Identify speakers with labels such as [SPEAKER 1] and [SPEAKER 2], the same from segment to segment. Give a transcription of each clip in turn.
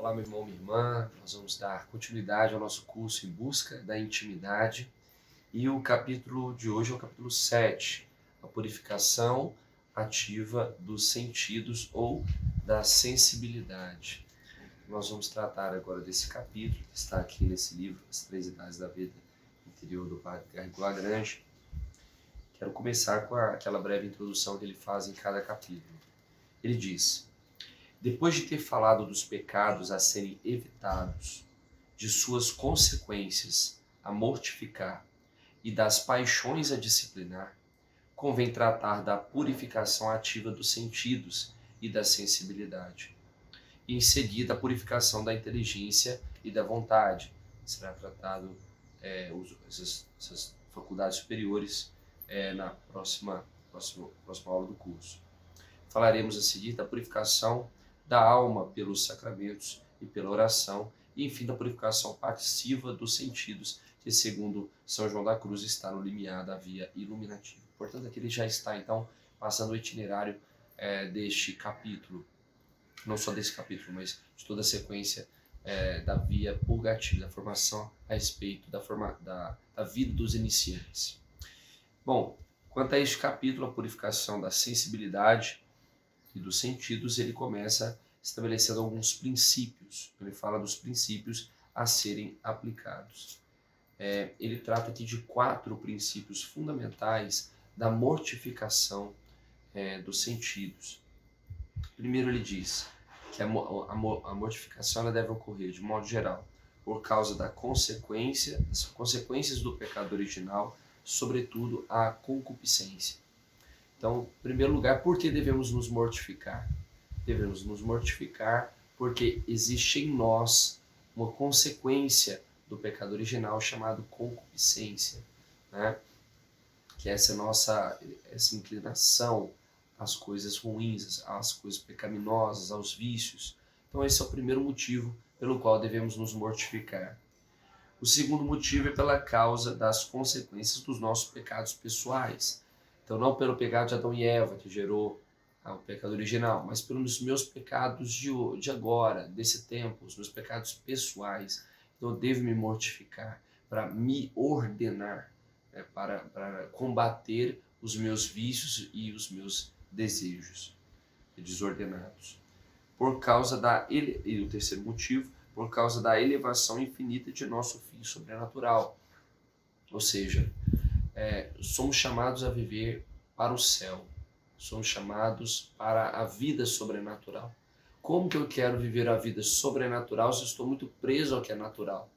[SPEAKER 1] Olá, meu irmão, minha irmã. Nós vamos dar continuidade ao nosso curso Em Busca da Intimidade. E o capítulo de hoje é o capítulo 7, a purificação ativa dos sentidos ou da sensibilidade. Nós vamos tratar agora desse capítulo, que está aqui nesse livro, As Três Idades da Vida Interior, do Padre Garrigou Lagrange. Quero começar com aquela breve introdução que ele faz em cada capítulo. Ele diz: depois de ter falado dos pecados a serem evitados, de suas consequências a mortificar e das paixões a disciplinar, convém tratar da purificação ativa dos sentidos e da sensibilidade. E em seguida a purificação da inteligência e da vontade. Será tratado essas faculdades superiores na próxima aula do curso. Falaremos a seguir da purificação da alma pelos sacramentos e pela oração, e enfim da purificação passiva dos sentidos, que segundo São João da Cruz está no limiar da via iluminativa. Portanto, aqui ele já está então passando o itinerário deste capítulo, não só desse capítulo, mas de toda a sequência da via purgativa, da formação a respeito da vida dos iniciantes. Bom, quanto a este capítulo, a purificação da sensibilidade e dos sentidos, ele começa estabelecendo alguns princípios. Ele fala dos princípios a serem aplicados. Ele trata aqui de 4 princípios fundamentais da mortificação dos sentidos. Primeiro ele diz que a mortificação ela deve ocorrer, de modo geral, por causa das consequências do pecado original, sobretudo a concupiscência. Então, em primeiro lugar, por que devemos nos mortificar? Devemos nos mortificar porque existe em nós uma consequência do pecado original chamado concupiscência, né? Que é essa inclinação às coisas ruins, às coisas pecaminosas, aos vícios. Então, esse é o primeiro motivo pelo qual devemos nos mortificar. O segundo motivo é pela causa das consequências dos nossos pecados pessoais. Então, não pelo pecado de Adão e Eva, que gerou o pecado original, mas pelos meus pecados de agora, desse tempo, os meus pecados pessoais. Então, eu devo me mortificar para me ordenar, para combater os meus vícios e os meus desejos desordenados. E o terceiro motivo, por causa da elevação infinita de nosso fim sobrenatural. Ou seja, somos chamados a viver para o céu, somos chamados para a vida sobrenatural. Como que eu quero viver a vida sobrenatural se eu estou muito preso ao que é natural?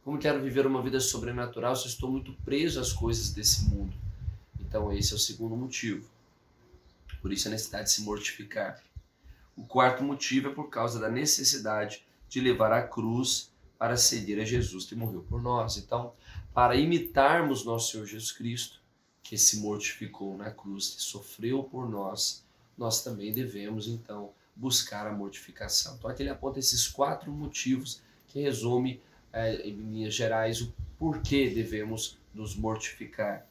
[SPEAKER 1] Como quero viver uma vida sobrenatural se eu estou muito preso às coisas desse mundo? Então esse é o segundo motivo. Por isso a necessidade de se mortificar. O quarto motivo é por causa da necessidade de levar a cruz para seguir a Jesus que morreu por nós. Então, para imitarmos nosso Senhor Jesus Cristo, que se mortificou na cruz, que sofreu por nós, nós também devemos, então, buscar a mortificação. Então, aqui ele aponta esses 4 motivos que resume, em linhas gerais, o porquê devemos nos mortificar.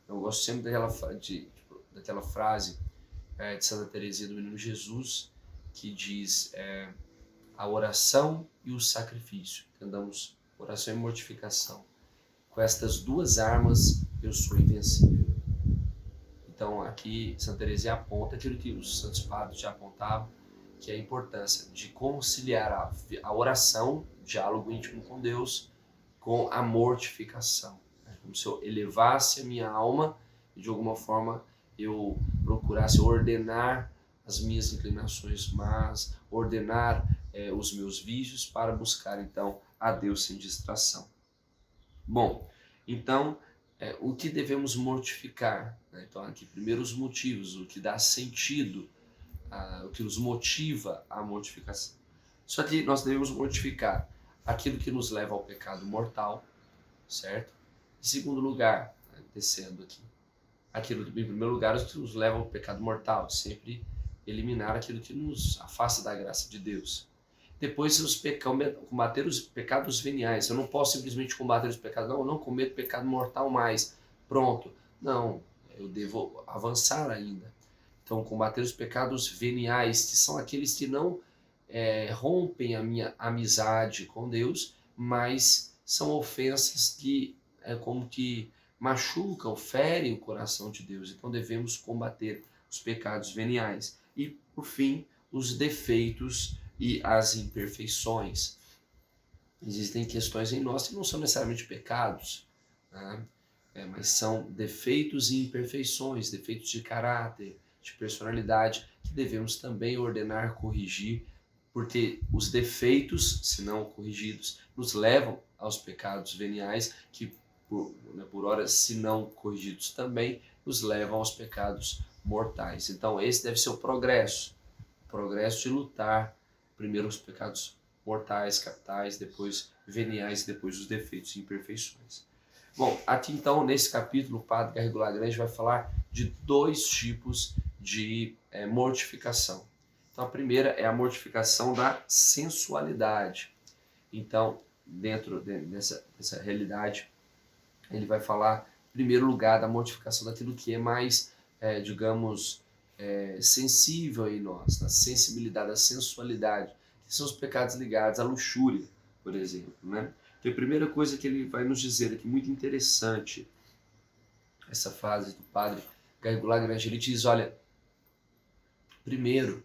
[SPEAKER 1] Eu gosto sempre daquela frase de Santa Teresinha do Menino Jesus, que diz a oração e o sacrifício. Andamos oração e mortificação. Com estas 2 armas eu sou invencível. Então aqui Santa Teresinha aponta aquilo que os santos padres já apontavam, que é a importância de conciliar a oração, diálogo íntimo com Deus, com a mortificação. Como se eu elevasse a minha alma e de alguma forma eu procurasse ordenar as minhas inclinações más, ordenar os meus vícios para buscar então a Deus sem distração. Bom, então o que devemos mortificar? Então aqui primeiro os motivos, o que dá sentido, o que nos motiva à mortificação. Só que nós devemos mortificar aquilo que nos leva ao pecado mortal, certo? Em segundo lugar, descendo aqui, aquilo que em primeiro lugar os que nos leva ao pecado mortal, sempre eliminar aquilo que nos afasta da graça de Deus. Depois, combater os pecados veniais. Eu não posso simplesmente combater os pecados. Não, eu não cometo pecado mortal mais. Pronto. Não, eu devo avançar ainda. Então, combater os pecados veniais, que são aqueles que não rompem a minha amizade com Deus, mas são ofensas que como que machucam, ferem o coração de Deus. Então devemos combater os pecados veniais. E, por fim, os defeitos e as imperfeições. Existem questões em nós que não são necessariamente pecados, né? Mas são defeitos e imperfeições, defeitos de caráter, de personalidade, que devemos também ordenar, corrigir, porque os defeitos, se não corrigidos, nos levam aos pecados veniais, que por horas, se não corrigidos também, nos levam aos pecados mortais. Então esse deve ser o progresso de lutar primeiro os pecados mortais, capitais, depois veniais, depois os defeitos e imperfeições. Bom, aqui então nesse capítulo o Padre Garrigou Lagrange vai falar de 2 tipos de mortificação. Então a primeira é a mortificação da sensualidade. Então, dentro dessa realidade, ele vai falar, em primeiro lugar, da mortificação daquilo que é mais, digamos, sensível em nós, da sensibilidade, da sensualidade, que são os pecados ligados à luxúria, por exemplo, né? Então, a primeira coisa que ele vai nos dizer aqui, muito interessante, essa frase do Padre Garrigou Lagrange, ele diz, olha, primeiro,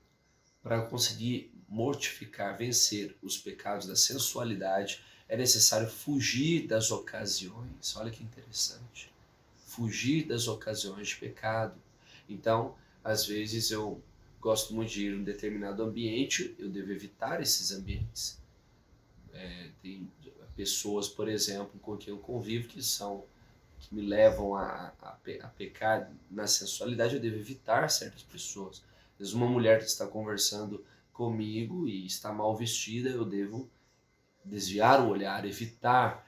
[SPEAKER 1] para conseguir mortificar, vencer os pecados da sensualidade, é necessário fugir das ocasiões. Olha que interessante. Fugir das ocasiões de pecado. Então, às vezes eu gosto muito de ir em um determinado ambiente, eu devo evitar esses ambientes. Tem pessoas, por exemplo, com quem eu convivo que me levam a pecar na sensualidade, eu devo evitar certas pessoas. Às vezes uma mulher que está conversando comigo e está mal vestida, eu devo desviar o olhar, evitar,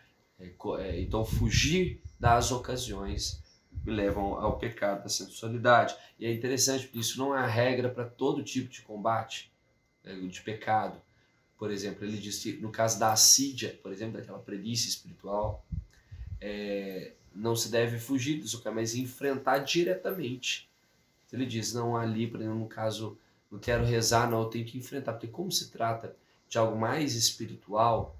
[SPEAKER 1] então fugir das ocasiões me levam ao pecado da sensualidade. E é interessante porque isso não é a regra para todo tipo de combate, de pecado. Por exemplo, ele diz que no caso da assídia, por exemplo, daquela preguiça espiritual, não se deve fugir disso, mas enfrentar diretamente. Então ele diz, não ali, por exemplo, no caso, não quero rezar, não, eu tenho que enfrentar, porque como se trata de algo mais espiritual,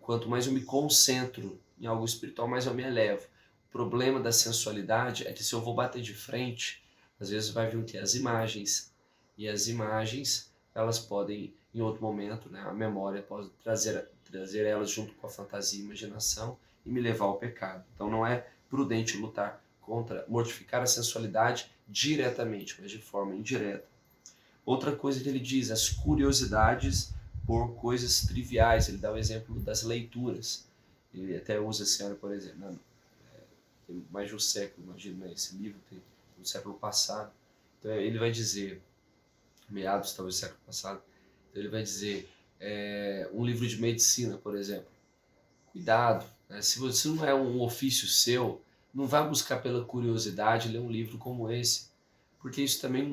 [SPEAKER 1] quanto mais eu me concentro em algo espiritual, mais eu me elevo. O problema da sensualidade é que se eu vou bater de frente, às vezes vai vir o que? As imagens. E as imagens, elas podem, em outro momento, né, a memória pode trazer elas junto com a fantasia e imaginação e me levar ao pecado. Então não é prudente lutar contra, mortificar a sensualidade diretamente, mas de forma indireta. Outra coisa que ele diz, as curiosidades por coisas triviais. Ele dá o exemplo das leituras. Ele até usa a senhora, por exemplo, tem mais de um século, imagina, né? Esse livro tem no século passado. Então ele vai dizer, meados talvez do século passado, então ele vai dizer, um livro de medicina, por exemplo. Cuidado, né? Se você não é um ofício seu, não vá buscar pela curiosidade ler um livro como esse, porque isso também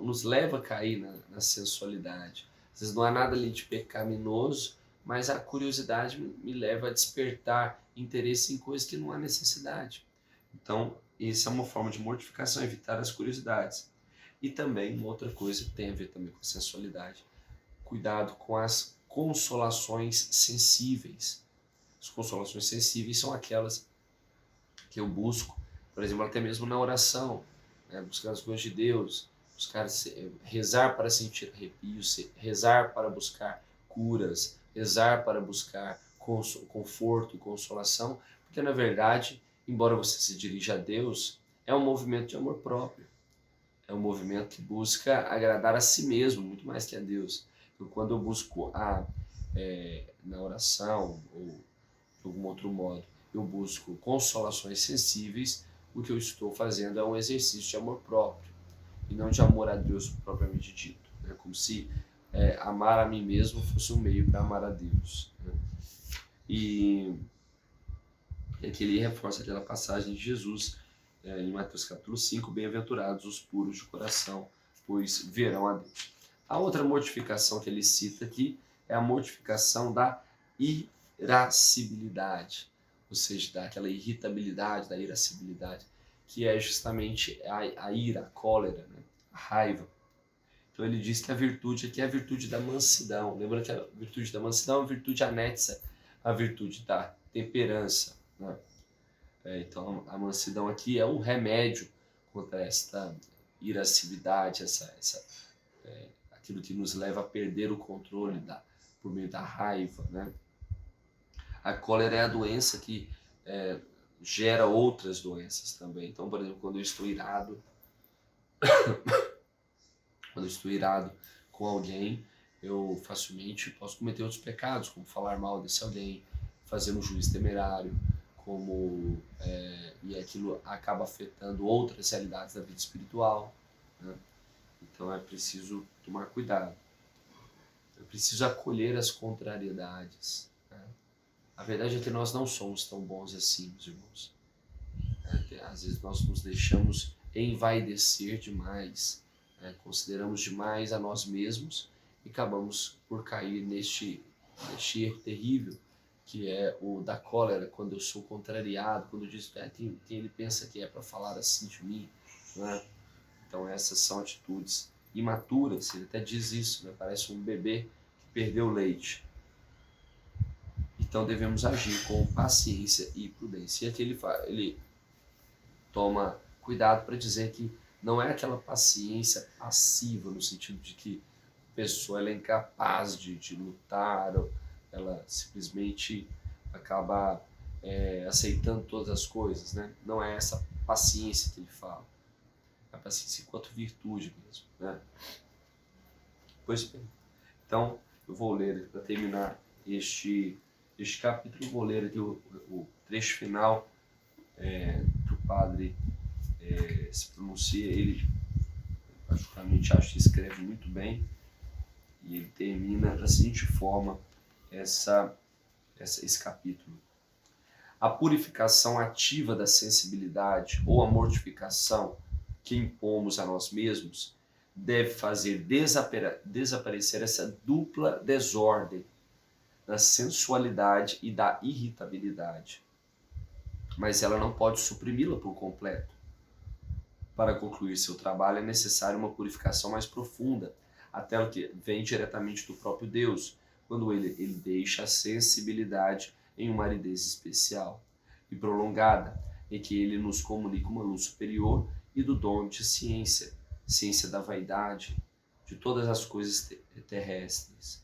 [SPEAKER 1] nos leva a cair na sensualidade. Às vezes não há nada ali de pecaminoso, mas a curiosidade me leva a despertar interesse em coisas que não há necessidade. Então, essa é uma forma de mortificação, evitar as curiosidades. E também, uma outra coisa que tem a ver também com a sensualidade, cuidado com as consolações sensíveis. As consolações sensíveis são aquelas que eu busco, por exemplo, até mesmo na oração, né? Buscar as coisas de Deus, buscar rezar para sentir arrepios, rezar para buscar curas, rezar para buscar conforto, consolação, porque na verdade, embora você se dirija a Deus, é um movimento de amor próprio, é um movimento que busca agradar a si mesmo, muito mais que a Deus. Então, quando eu busco na oração ou de algum outro modo, eu busco consolações sensíveis, o que eu estou fazendo é um exercício de amor próprio e não de amor a Deus propriamente dito. É como se amar a mim mesmo fosse um meio para amar a Deus, né? E aqui ele reforça aquela passagem de Jesus em Mateus capítulo 5, bem-aventurados os puros de coração, pois verão a Deus. A outra mortificação que ele cita aqui é a mortificação da irascibilidade, ou seja, daquela irritabilidade, da irascibilidade, que é justamente a ira, a cólera, né? A raiva. Então ele diz que a virtude aqui é a virtude da mansidão. Lembra que a virtude da mansidão é uma virtude anexa à virtude da temperança, né? Então a mansidão aqui é o remédio contra esta irascibilidade, aquilo que nos leva a perder o controle por meio da raiva, né? A cólera é a doença que gera outras doenças também. Então, por exemplo, quando eu estou irado, com alguém, eu facilmente posso cometer outros pecados, como falar mal desse alguém, fazer um juízo temerário, e aquilo acaba afetando outras realidades da vida espiritual, né? Então é preciso tomar cuidado. É preciso acolher as contrariedades, né? A verdade é que nós não somos tão bons assim, meus irmãos. Às vezes nós nos deixamos envaidecer demais, né? Consideramos demais a nós mesmos e acabamos por cair neste erro terrível, que é o da cólera, quando eu sou contrariado, quando diz ele pensa que é para falar assim de mim, né? Então essas são atitudes imaturas, ele até diz isso, né? Parece um bebê que perdeu o leite. Então devemos agir com paciência e prudência. E aqui ele toma cuidado para dizer que não é aquela paciência passiva, no sentido de que a pessoa ela é incapaz de lutar, ou ela simplesmente acaba aceitando todas as coisas, né? Não é essa paciência que ele fala. A paciência enquanto virtude mesmo, né? Pois bem, então eu vou ler para terminar este capítulo, eu vou ler aqui o trecho final que o padre se pronuncia. Ele particularmente acho que escreve muito bem, e ele termina da seguinte forma esse capítulo: a purificação ativa da sensibilidade ou a mortificação que impomos a nós mesmos deve fazer desaparecer essa dupla desordem da sensualidade e da irritabilidade, mas ela não pode suprimi-la por completo. Para concluir seu trabalho é necessária uma purificação mais profunda, até o que vem diretamente do próprio Deus, quando ele deixa a sensibilidade em uma aridez especial e prolongada, em que ele nos comunica uma luz superior e do dom de ciência da vaidade, de todas as coisas terrestres,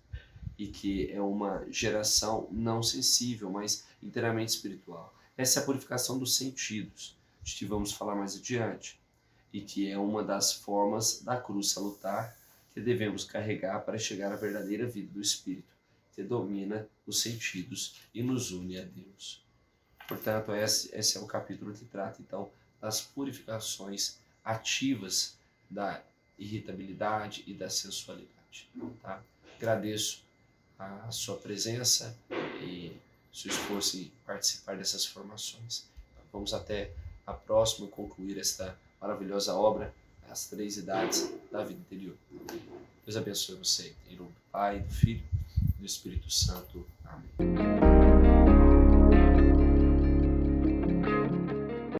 [SPEAKER 1] e que é uma geração não sensível, mas inteiramente espiritual. Essa é a purificação dos sentidos, de que vamos falar mais adiante, e que é uma das formas da cruz salutar que devemos carregar para chegar à verdadeira vida do Espírito, que domina os sentidos e nos une a Deus. Portanto, esse é o capítulo que trata, então, das purificações ativas da irritabilidade e da sensualidade. Tá? Agradeço a sua presença e seu esforço em participar dessas formações. Vamos até a próxima concluir esta maravilhosa obra, As Três Idades da Vida Interior. Deus abençoe você. Em nome do Pai, do Filho e do Espírito Santo. Amém.